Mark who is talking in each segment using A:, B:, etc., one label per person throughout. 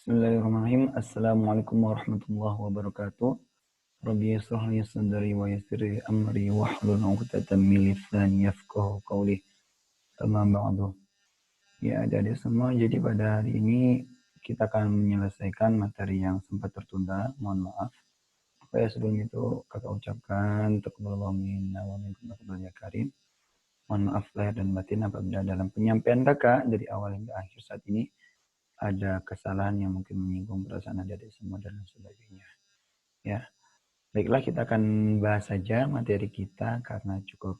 A: Bismillahirrahmanirrahim. Assalamualaikum warahmatullahi wabarakatuh. Rabbi yashrah li sadri wa yassir li amri wahlul 'uqdatam min lisani yafqahu qawli. Amma ba'du. Ya, jadi semua, jadi pada hari ini kita akan menyelesaikan materi yang sempat tertunda. Mohon maaf. Apa ya, sebelum itu kakak ucapkan taqabbalallahu minna wa minkum ya karim. Mohon maaf lahir dan batin apabila dalam penyampaian kakak dari awal hingga akhir saat ini ada kesalahan yang mungkin menyinggung perasaan adik-adik semua dan sebagainya. Ya, baiklah, kita akan bahas saja materi kita karena cukup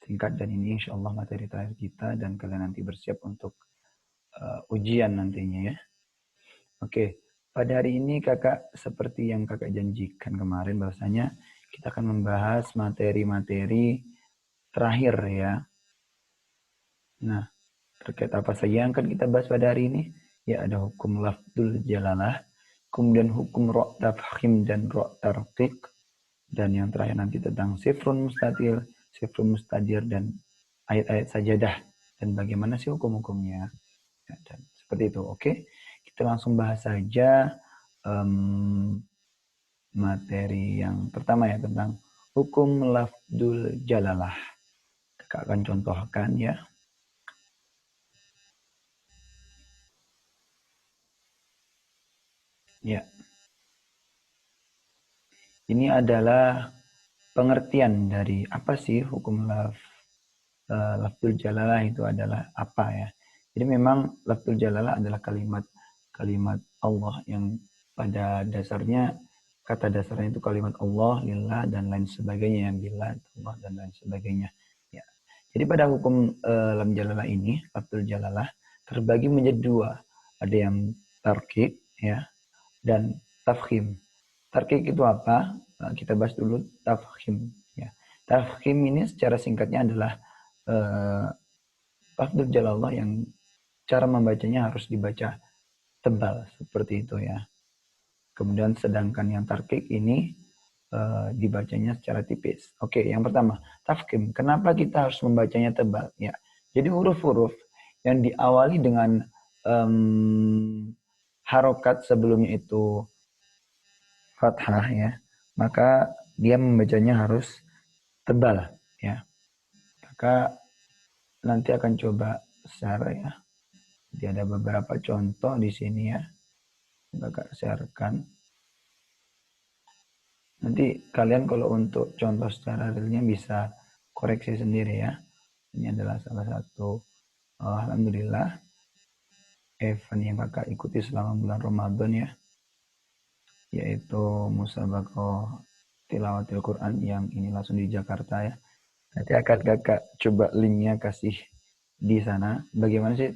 A: singkat dan ini insya Allah materi terakhir kita dan kalian nanti bersiap untuk ujian nantinya ya. Oke, pada hari ini kakak seperti yang kakak janjikan kemarin bahwasanya kita akan membahas materi-materi terakhir ya. Nah, terkait apa saja yang akan kita bahas pada hari ini? Ya, ada hukum lafzul jalalah, kemudian hukum ro' tafkhim dan ro' tarqiq, dan yang terakhir nanti tentang sifrun mustatir, sifrun mustadir, dan ayat-ayat sajadah, dan bagaimana sih hukum-hukumnya. Ya, dan seperti itu, oke? Kita langsung bahas saja materi yang pertama ya, tentang hukum lafzul jalalah. Kakak akan contohkan ya. Ya. Ini adalah pengertian dari apa sih hukum lafzul jalalah itu adalah apa ya. Jadi memang lafzul jalalah adalah kalimat Allah yang pada dasarnya kata dasarnya itu kalimat Allah, lillah dan lain sebagainya, billah, Allah dan lain sebagainya. Ya. Jadi pada hukum lam jalalah ini, lafzul jalalah terbagi menjadi dua. Ada yang tarkik ya dan tafkhim. Tarkik itu apa? Kita bahas dulu tafkhim. Ya. Tafkhim ini secara singkatnya adalah lafzul jalalah yang cara membacanya harus dibaca tebal seperti itu ya. Kemudian sedangkan yang tarkik ini dibacanya secara tipis. Oke, yang pertama tafkhim. Kenapa kita harus membacanya tebal? Ya, jadi huruf-huruf yang diawali dengan harokat sebelumnya itu fathah ya, maka dia membacanya harus tebal ya. Maka nanti akan coba share ya. Jadi ada beberapa contoh di sini ya. Kakak sharekan. Nanti kalian kalau untuk contoh secara realnya bisa koreksi sendiri ya. Ini adalah salah satu alhamdulillah event yang kakak ikuti selama bulan Ramadan ya, yaitu musabaqah tilawatil Quran yang ini langsung di Jakarta ya. Nanti akan kakak coba linknya kasih di sana. Bagaimana sih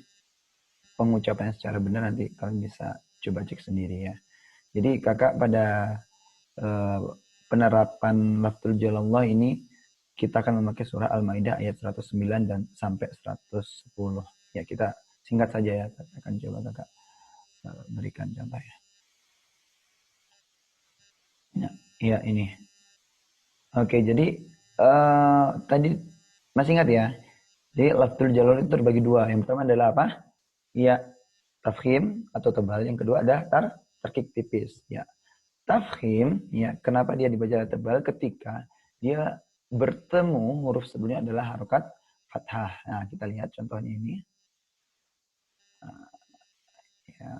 A: pengucapannya secara benar, nanti kalian bisa coba cek sendiri ya. Jadi kakak pada penerapan lafzul jalallah ini kita akan memakai surah Al-Maidah ayat 109 dan sampai 110. Ya, kita singkat saja ya, akan coba kakak berikan contoh ya. Ya, ini. Oke, jadi tadi masih ingat ya? Jadi lafzul jalal itu terbagi dua. Yang pertama adalah apa? Ya, tafkhim atau tebal. Yang kedua ada tarkik tipis. Ya, tafkhim. Ya, kenapa dia dibaca tebal? Ketika dia bertemu huruf sebelumnya adalah harokat fathah. Nah, kita lihat contohnya ini. Ya,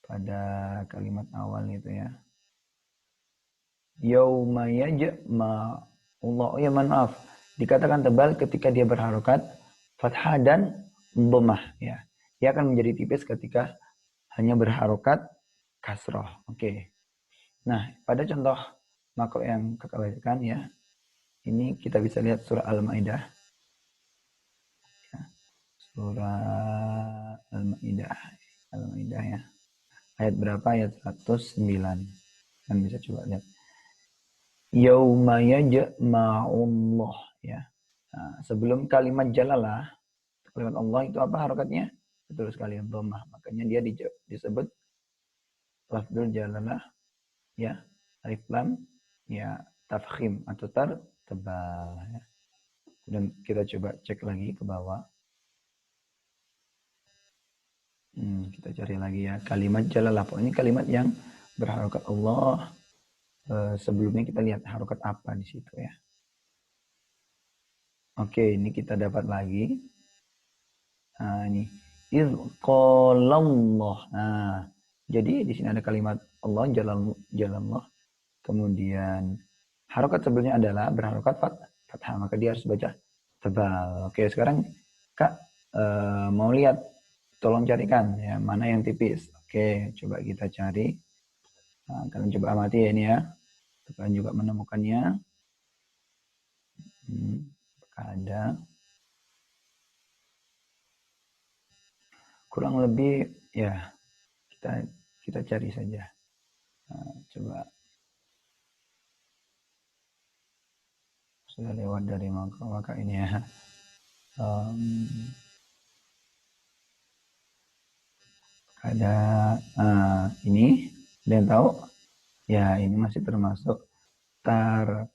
A: pada kalimat awal itu ya. Yauma yajma Allah. Ya, maaf. Dikatakan tebal ketika dia berharokat fathah dan dhammah ya. Dia akan menjadi tipis ketika hanya berharokat kasroh. Oke. Nah, pada contoh makro yang kakak bacakan ya, ini kita bisa lihat surah Al-Maidah. Ya. Surah Al-Maidah ya. Ayat berapa? Ayat 109. Kan bisa coba lihat. Yauma yajma'ullah ya. Nah, sebelum kalimat jalalah, kalimat Allah itu apa harokatnya? Betul sekali, dhammah. Makanya dia disebut lafzul jalalah ya, alif lam ya, tafkhim atau tebal ya. Dan kita coba cek lagi ke bawah. Kita cari lagi ya. Kalimat jalalah. Pokoknya kalimat yang berharokat Allah. Sebelumnya kita lihat harokat apa di situ ya. Oke, ini kita dapat lagi. Nah, ini iz qalallah. Nah, jadi di sini ada kalimat Allah jalallah. Kemudian harokat sebelumnya adalah berharokat fathah, maka dia harus baca tebal. Oke, sekarang Kak mau lihat, tolong carikan ya mana yang tipis. Oke, coba kita cari. Nah, kalian coba amati ya ini ya. Kalian juga menemukannya. Ada kurang lebih ya, kita cari saja. Nah, coba sudah lewat dari maka ini ya. Ada ini, ada yang tahu? Ya, ini masih termasuk tarhim.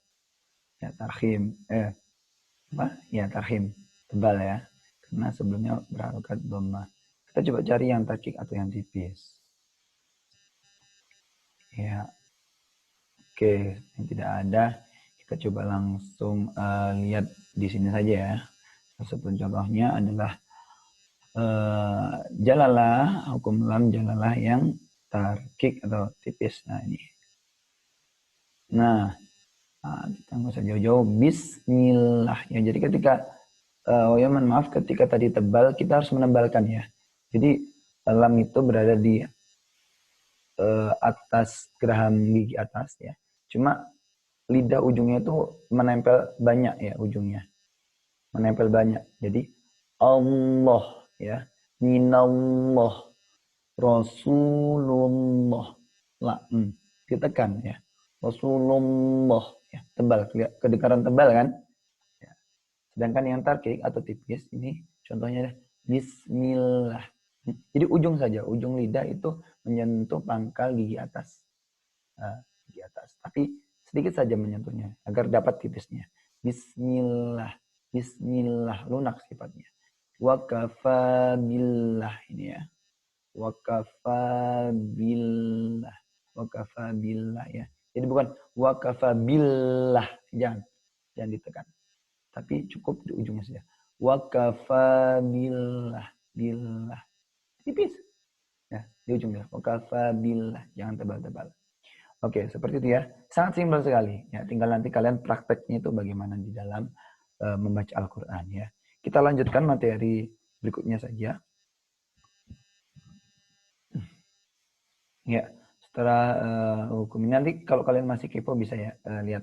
A: Ya tarhim, tebal ya. Karena sebelumnya berharokat dhammah. Kita coba cari yang tarkik atau yang tipis. Ya. Oke, yang tidak ada, kita coba langsung lihat di sini saja ya. Salah contohnya adalah jalalah, hukum lam jalalah yang tarkik atau tipis. Nah ini. Nah, kita nggak usah jauh-jauh. Bismillah ya. Jadi ketika ya maaf, ketika tadi tebal kita harus menebalkan ya. Jadi lam itu berada di atas geraham gigi atas ya. Cuma lidah ujungnya itu menempel banyak ya ujungnya. Menempel banyak. Jadi Allah ya. Minallah. Rasulullah. Ditekan ya. Rasulullah ya. Tebal. Kedengaran tebal kan? Ya. Sedangkan yang tarkik atau tipis ini contohnya Bismillah. Jadi ujung saja. Ujung lidah itu menyentuh pangkal gigi atas. Gigi atas. Tapi sedikit saja menyentuhnya agar dapat tipisnya. Bismillah. Bismillah. Lunak sifatnya. Wakafabillah ini ya. Wakafabillah. Wakafabillah ya. Jadi bukan wakafabillah. Jangan ditekan. Tapi cukup di ujungnya saja. Wakafabillah. Billah. Tipis. Ya, di ujungnya. Wakafabillah. Jangan tebal-tebal. Oke, seperti itu ya. Sangat simpel sekali. Ya, tinggal nanti kalian prakteknya itu bagaimana di dalam membaca Al-Quran ya. Kita lanjutkan materi berikutnya saja. Ya, setelah hukum ini nanti kalau kalian masih kepo bisa ya lihat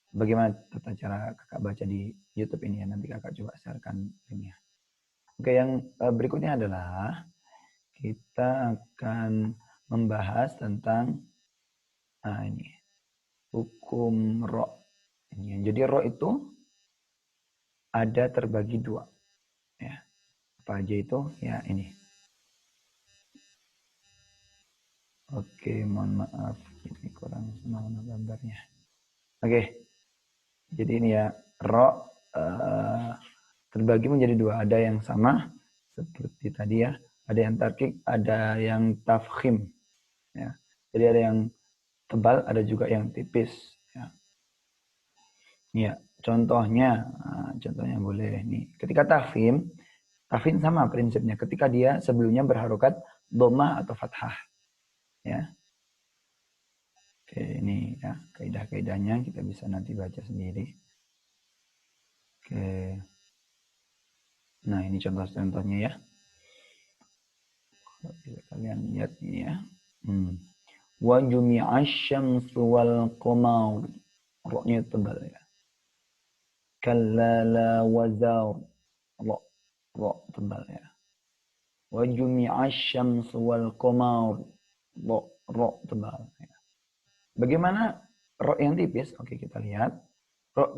A: bagaimana tata cara kakak baca di YouTube ini ya. Nanti kakak coba sharekan linknya. Oke, yang berikutnya adalah kita akan membahas tentang ini hukum ro. Jadi ro itu ada terbagi dua. Ya. Apa aja itu? Ya ini. Oke, mohon maaf. Ini kurang mana gambarnya. Oke. Jadi ini ya, ro terbagi menjadi dua. Ada yang sama seperti tadi ya. Ada yang tarkik, ada yang tafkhim. Ya. Jadi ada yang tebal, ada juga yang tipis. Ya. Ya, contohnya boleh nih. Ketika tafkhim sama prinsipnya. Ketika dia sebelumnya berharokat dhammah atau fathah. Ya. Oke, ini ya kaidah-kaidahnya kita bisa nanti baca sendiri. Oke. Nah, ini contoh-contohnya ya. Kalau bisa kalian lihat ini ya. Wa jumi'asy syamsu wal qamar. Roknya tebal ya. Kalla la wazar. Rok tebal ya. Wa jumi'asy syamsu wal qamar. Rok tebal ya. Bagaimana rok yang tipis? Oke, kita lihat. Rok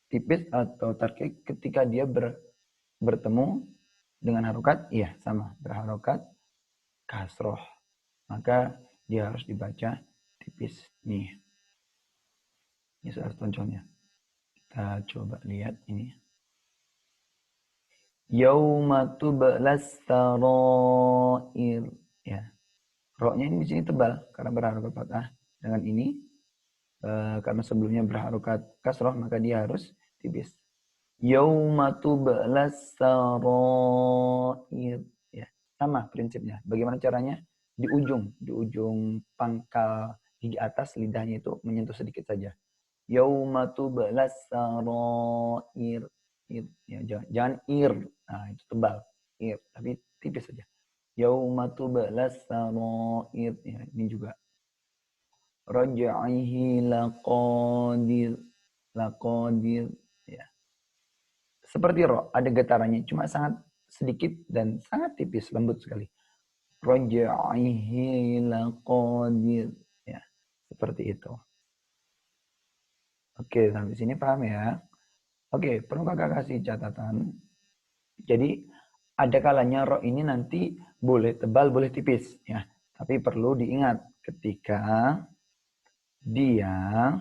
A: tipis atau tarkik ketika dia bertemu dengan harokat, iya sama, berharokat kasroh. Maka dia harus dibaca tipis nih. Ini salah contohnya. Kita coba lihat ini. Yauma tublas sarair. Ya. Roknya ini di sini tebal karena berharokat fathah. Dengan ini karena sebelumnya berharokat kasroh maka dia harus tipis. Yauma tublas sarair. Ya, sama prinsipnya. Bagaimana caranya? Di ujung pangkal gigi atas lidahnya itu menyentuh sedikit saja. Yauma tublas sarair. Ya, jangan ir. Nah, itu tebal. Ir, tapi tipis saja. Yauma tublas sarair. Ya, ini juga. Raj'ihi laqadir. Laqadir. Ya. Seperti ro, ada getarannya. Cuma sangat sedikit dan sangat tipis, lembut sekali. Raj'ihi laqadir. Ya, seperti itu. Oke, sampai sini paham ya? Oke, perlu kakak kasih catatan. Jadi ada kalanya roh ini nanti boleh tebal, boleh tipis, ya. Tapi perlu diingat ketika dia,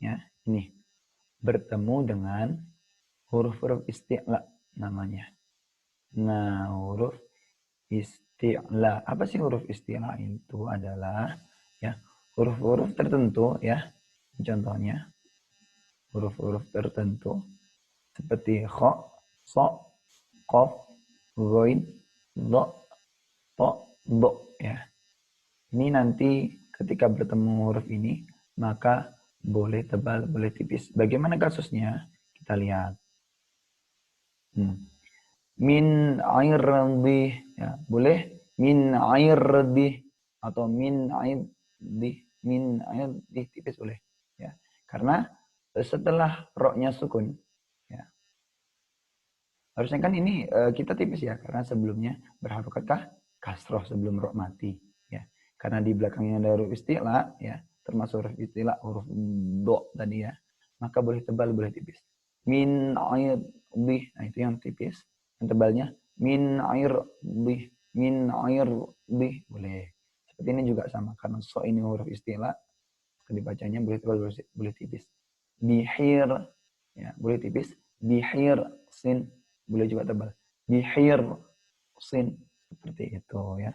A: ya, ini bertemu dengan huruf-huruf isti'la namanya. Nah, huruf isti'la. Apa sih huruf isti'la itu? Adalah ya huruf-huruf tertentu, ya. Contohnya huruf-huruf tertentu seperti kha, so, qaf, ghain, dha, ta, dha, ya. Ini nanti ketika bertemu huruf ini maka boleh tebal, boleh tipis. Bagaimana kasusnya? Kita lihat. Min airdi, ya, boleh min airdi atau min airdi, min airdi tipis boleh, ya. Karena setelah roknya sukun, ya. Harusnya kan ini kita tipis ya, karena sebelumnya berharokat kasroh sebelum rok mati, ya. Karena di belakangnya ada huruf istilah, ya, termasuk huruf istilah huruf do tadi, ya. Maka boleh tebal, boleh tipis. Min air bih, nah itu yang tipis. Yang tebalnya min air bih, min air bih, boleh. Seperti ini juga sama, karena so ini huruf istilah, dibacanya boleh tebal, boleh tipis. Bihir, ya, boleh tipis. Bihir sin, boleh juga tebal. Bihir sin, seperti itu, ya.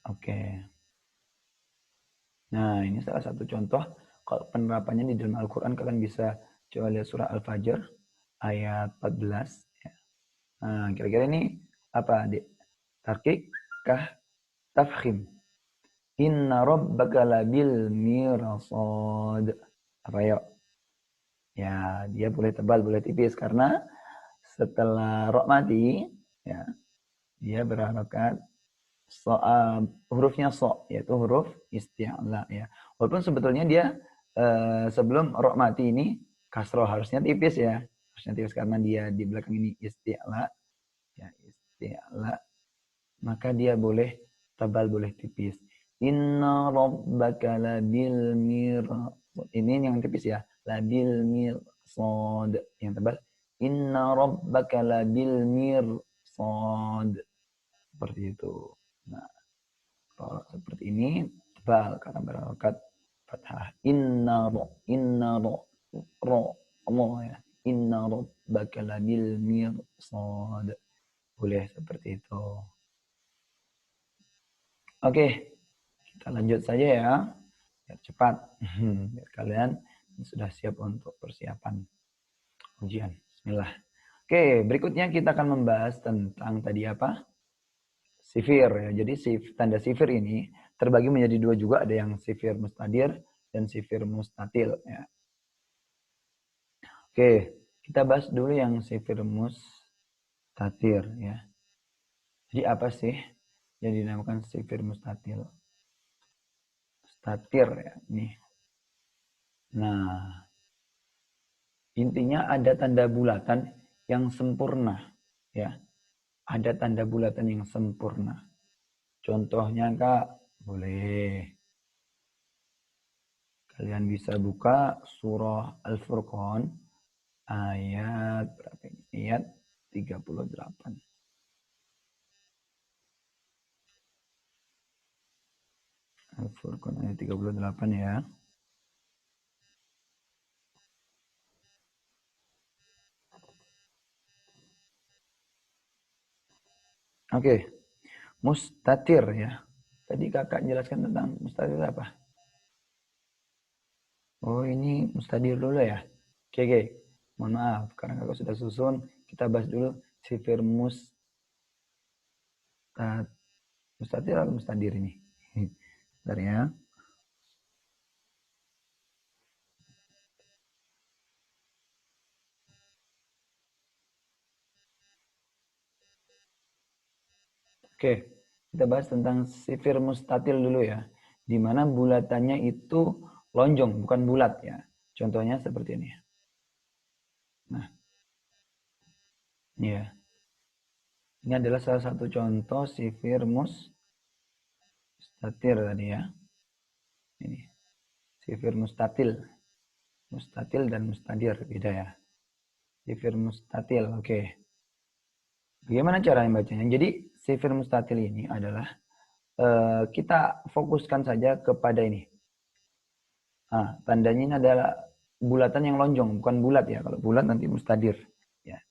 A: Oke. Nah, ini salah satu contoh kalau penerapannya di dalam Al-Quran. Kalian bisa coba lihat surah Al-Fajr ayat 14. Ya. Nah, kira-kira ini apa, adik? Tarkik kah tafkhim? Inna rabbaka labil mirsad. Apa yuk? Ya, dia boleh tebal, boleh tipis karena setelah rok mati, ya, dia berharokat so, hurufnya so, yaitu huruf isti'la, ya. Walaupun sebetulnya dia sebelum rok mati ini kasroh, harusnya tipis, ya. Harusnya tipis karena dia di belakang ini isti'la, ya, isti'la. Maka dia boleh tebal, boleh tipis. Inna rabbaka labil mirsad. Ini yang tipis, ya. Labil mirsad. Yang tebal. Inna rabbaka labil mirsad. Seperti itu. Nah, kalau seperti ini tebal karena berharokat fathah. Inna ro, ya. Inna rabbaka labil mirsad. Boleh seperti itu. Oke, kita lanjut saja ya. Biar cepat. Biar kalian sudah siap untuk persiapan ujian. Bismillah. Oke, berikutnya kita akan membahas tentang tadi apa? Sifir, ya. Jadi tanda sifir ini terbagi menjadi dua juga, ada yang sifir mustadir dan sifir mustatil, ya. Oke, kita bahas dulu yang sifir mustatir, ya. Jadi apa sih yang dinamakan sifir mustatil? Mustatir, ya, nih. Nah, intinya ada tanda bulatan yang sempurna, ya. Ada tanda bulatan yang sempurna. Contohnya, Kak, boleh kalian bisa buka surah Al-Furqan ayat berapa ini? Ayat 38. Al-Furqan ayat 38, ya. Oke, mustatir ya. Tadi kakak jelaskan tentang mustatir apa? Oh, ini mustadir dulu ya. Oke, oke. Mohon maaf, karena kakak sudah susun. Kita bahas dulu sifir mustatir atau mustadir ini. Bentar ya. Oke, kita bahas tentang sifir mustatil dulu ya. Di mana bulatannya itu lonjong, bukan bulat ya. Contohnya seperti ini. Nah, ini ya. Ini adalah salah satu contoh sifir mustatir tadi ya. Ini sifir mustatil. Mustatil dan mustadir beda ya. Sifir mustatil, oke. Bagaimana cara membacanya? Jadi sifir mustatil ini adalah kita fokuskan saja kepada ini. Nah, tandanya ini adalah bulatan yang lonjong, bukan bulat ya. Kalau bulat nanti mustadir. Ya.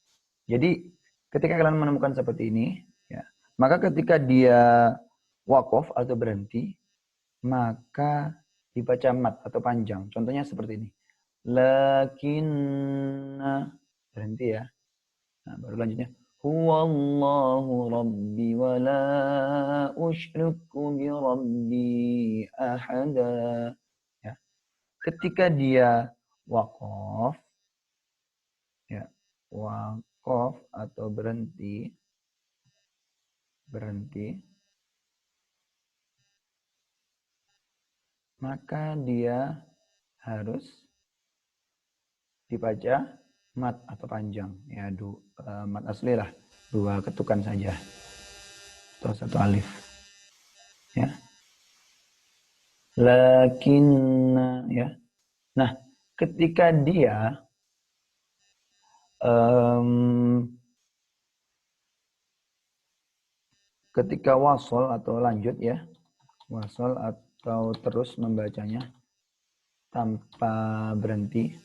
A: Jadi ketika kalian menemukan seperti ini, ya, maka ketika dia wakof atau berhenti, maka dibaca mat atau panjang. Contohnya seperti ini. Lakinna berhenti ya. Nah, baru lanjutnya. Huwallahu rabbi wa la usyriku bi rabbi ahada. Ya. Ketika dia wakof, ya, wakof atau berhenti, maka dia harus dibaca mat atau panjang ya, mat asli lah, 2 ketukan saja atau 1 alif ya. Lakin ya. Nah, ketika dia ketika wasol atau lanjut ya, wasol atau terus membacanya tanpa berhenti,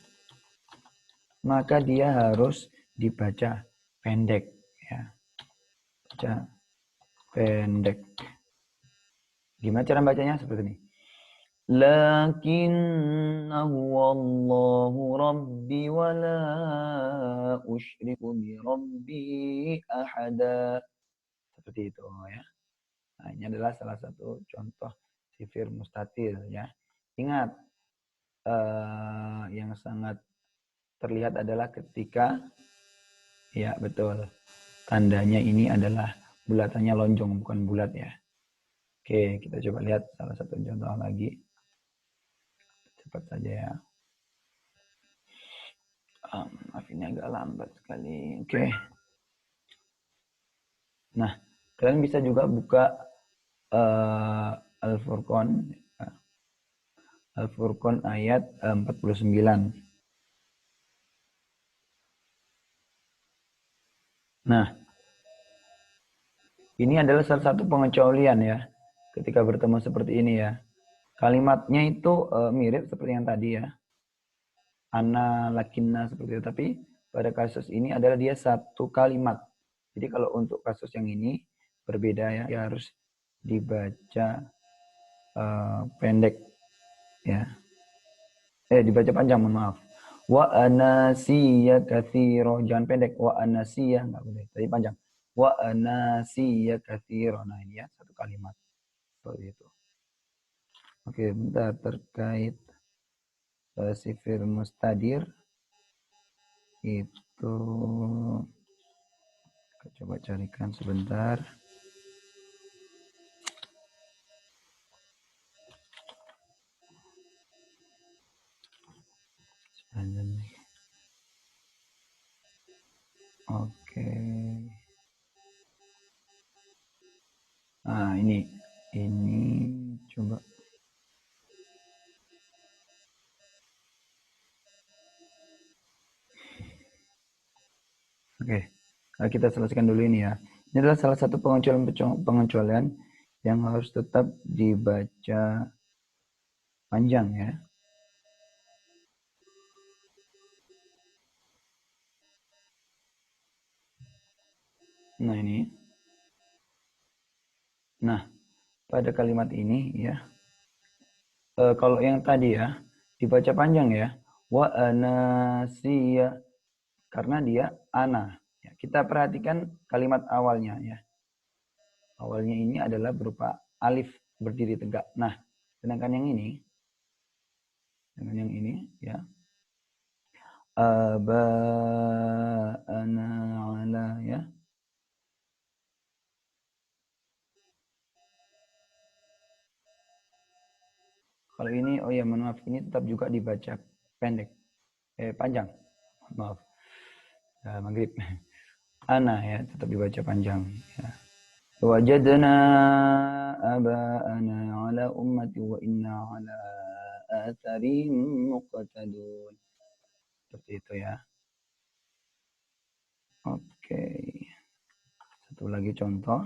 A: maka dia harus dibaca pendek ya. Baca pendek. Gimana cara bacanya? Seperti ini. Lakinnahu wallahu rabbi wa la usyriku bi rabbi ahada. Seperti itu ya. Nah, ini adalah salah satu contoh sifir mustatil ya. Ingat, yang sangat terlihat adalah ketika ya betul, tandanya ini adalah bulatannya lonjong bukan bulat ya. Oke, kita coba lihat salah satu contoh lagi. Cepat saja ya. Maaf ini agak lambat sekali. Oke. Nah, kalian bisa juga buka Al-Furqan Al-Furqan ayat 49. Nah, ini adalah salah satu pengecualian ya. Ketika bertemu seperti ini ya. Kalimatnya itu mirip seperti yang tadi ya. Ana, lakinna seperti itu. Tapi pada kasus ini adalah dia satu kalimat. Jadi kalau untuk kasus yang ini berbeda ya. Dia harus dibaca pendek ya. Dibaca panjang, mohon maaf. Wa anasiya kathiro. Jangan pendek. Wa anasiya. Nggak boleh. Tapi panjang. Wa anasiya kathiro. Nah ini ya. Satu kalimat. Seperti itu. Oke, bentar. Terkait sifir mustadir. Itu. Kita coba carikan sebentar. Oke. Nah, ini coba. Oke. Kita selesaikan dulu ini ya. Ini adalah salah satu pengecualian yang harus tetap dibaca panjang ya. Nah, ini pada kalimat ini ya. Kalau yang tadi ya dibaca panjang ya. Wa anasiya karena dia ana. Ya, kita perhatikan kalimat awalnya ya. Awalnya ini adalah berupa alif berdiri tegak. Nah, sedangkan yang ini dengan yang ini ya. Aba'ana ala ya. Kalau ini oh ya mohon maaf ini tetap juga dibaca pendek. Panjang. Maaf. Maghrib. Ana ya tetap dibaca panjang ya. Wajadna aba'ana ala ummati wa inna ala atharihim muqtadun. Seperti itu ya. Oke. Satu lagi contoh.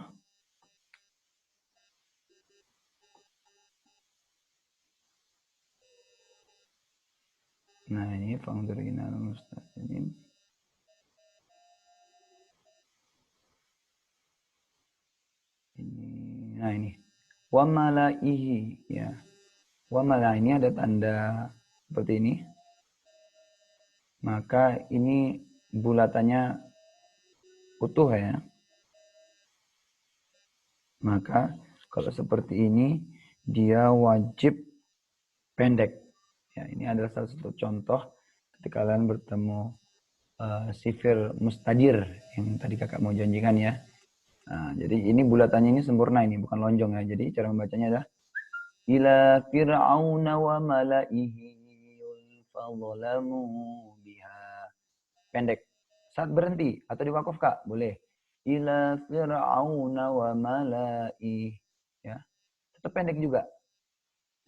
A: Nah, ini fangdurina mustaqim. Nah, ini. Wa malaihi ya. Wa mala ini ada tanda seperti ini. Maka ini bulatannya utuh ya. Maka kalau seperti ini dia wajib pendek. Ya, ini adalah salah satu contoh ketika kalian bertemu sifir mustadir yang tadi kakak mau janjikan ya. Nah, jadi ini bulatannya ini sempurna ini bukan lonjong ya. Jadi cara membacanya adalah ila fir'auna wa malaihi fadzalamu biha. Pendek. Saat berhenti atau diwakaf kak boleh. Ila fir'auna wa malaihi ya. Tetap pendek juga.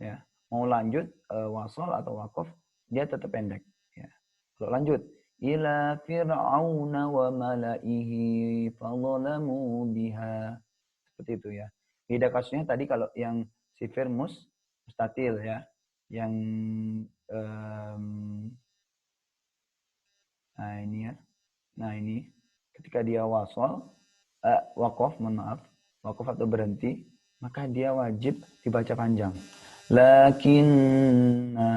A: Ya. Mau lanjut wasol atau wakaf dia tetap pendek ya. Kalau lanjut ila fir'auna wa malaihi fadzalamu biha. Seperti itu ya. Beda kasusnya tadi kalau yang sifir mustatil ya. Yang nah ini ya. Nah ini ketika dia wasol wakaf mohon maaf wakaf atau berhenti maka dia wajib dibaca panjang. Lakinna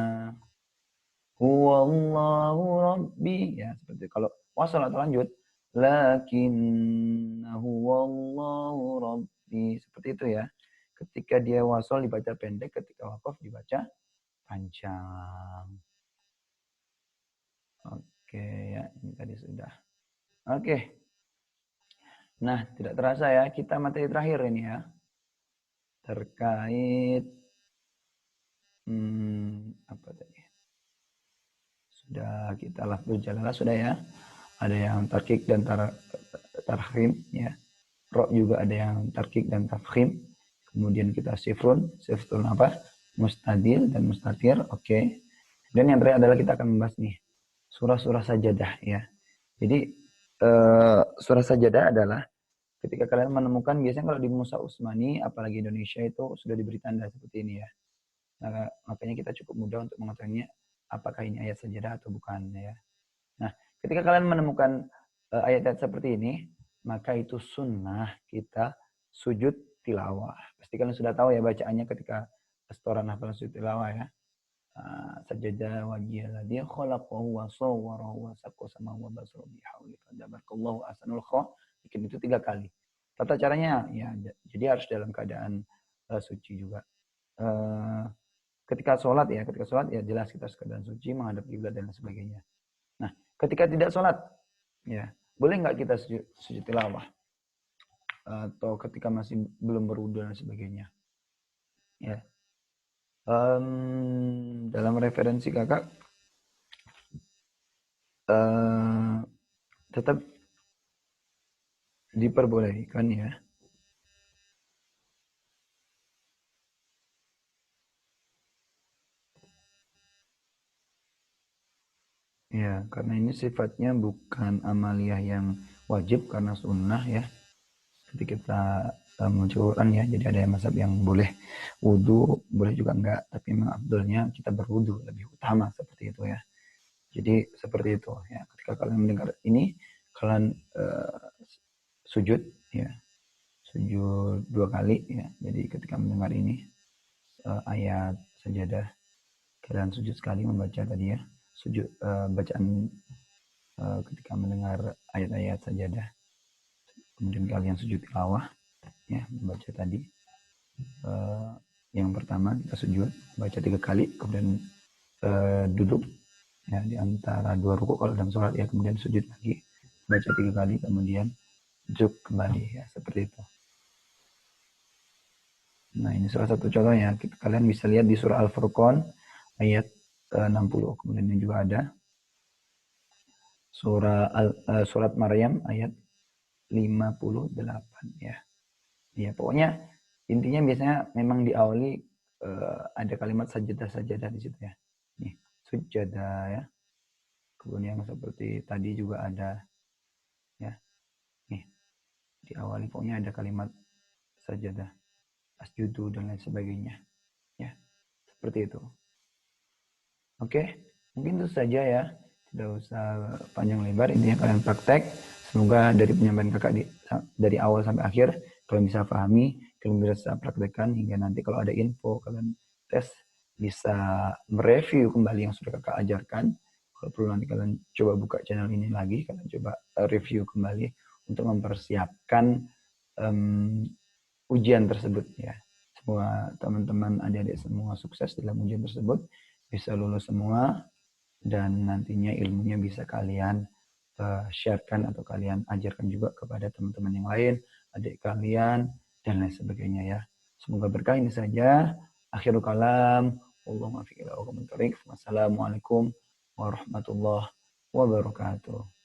A: huwallahu rabbi ya seperti kalau wasal atau lanjut lakinna huwallahu rabbi seperti itu ya. Ketika dia wasal dibaca pendek, ketika wakaf dibaca panjang. Oke ya, ini tadi sudah. Oke. Nah, tidak terasa ya, kita materi terakhir ini ya. Terkait apa tadi? Sudah kita lafzul jalalah sudah ya. Ada yang tarkik dan tarhim ya. Ro juga ada yang tarkik dan tafkhim. Kemudian kita sifrun apa? Mustadil dan mustatir. Oke. Dan yang terakhir adalah kita akan membahas nih surah-surah sajadah ya. Jadi surah sajadah adalah ketika kalian menemukan biasanya kalau di Musa Usmani apalagi Indonesia itu sudah diberi tanda seperti ini ya. Nah, makanya kita cukup mudah untuk mengetahuinya apakah ini ayat sajadah atau bukan ya. Nah, ketika kalian menemukan ayat-ayat seperti ini, maka itu sunnah kita sujud tilawah. Pasti kalian sudah tahu ya bacaannya ketika setoran hafal sujud tilawah ya. Sajadah wajiyah dia khalaqahu wa sawwarahu wa saqqa wa basra bihauli fadabarakallahu ahsanul bikin itu 3 kali. Tata caranya ya jadi harus dalam keadaan suci juga. Ketika sholat ya jelas kita harus keadaan suci menghadap kiblat dan sebagainya. Nah, ketika tidak sholat ya boleh nggak kita sujud tilawah atau ketika masih belum berwudu dan sebagainya ya. Dalam referensi kakak tetap diperbolehkan ya. Ya, karena ini sifatnya bukan amaliyah yang wajib karena sunnah ya. Jadi kita mencukuran ya. Jadi ada yang mazhab yang boleh wudhu, boleh juga enggak. Tapi memang abdulnya kita berwudhu lebih utama seperti itu ya. Jadi seperti itu ya. Ketika kalian mendengar ini, kalian sujud ya. sujud 2 kali ya. Jadi ketika mendengar ini ayat sajadah, kalian sujud sekali membaca tadi ya, sujud bacaan ketika mendengar ayat-ayat sajadah. Kemudian kalian sujud tilawah ya, membaca tadi. Yang pertama kita sujud, baca 3 kali, kemudian duduk ya di antara 2 rukuk kalau dalam sholat ya, kemudian sujud lagi, baca 3 kali, kemudian duduk kembali ya, seperti itu. Nah, ini salah satu contohnya. Kalian bisa lihat di surah Al-Furqan ayat 60. Kemudian ini juga ada surat Maryam ayat 58 ya. Ya, pokoknya intinya biasanya memang diawali ada kalimat sajadah-sajadah di situ ya. Nih, sujadah ya. Kemudian yang seperti tadi juga ada ya. Nih, diawali pokoknya ada kalimat sajadah, asjudu dan lain sebagainya. Ya, seperti itu. Oke, mungkin itu saja ya. Tidak usah panjang lebar, intinya kalian praktek. Semoga dari penyampaian kakak dari awal sampai akhir, kalian bisa pahami, kalian bisa praktekkan, hingga nanti kalau ada info, kalian tes, bisa mereview kembali yang sudah kakak ajarkan. Kalau perlu nanti kalian coba buka channel ini lagi, kalian coba review kembali untuk mempersiapkan ujian tersebut ya. Semua teman-teman adik-adik semua sukses dalam ujian tersebut, bisa lulus semua, dan nantinya ilmunya bisa kalian sharekan atau kalian ajarkan juga kepada teman-teman yang lain, adik kalian, dan lain sebagainya ya. Semoga berkah. Ini saja. Akhirul kalam. Wassalamualaikum warahmatullahi wabarakatuh.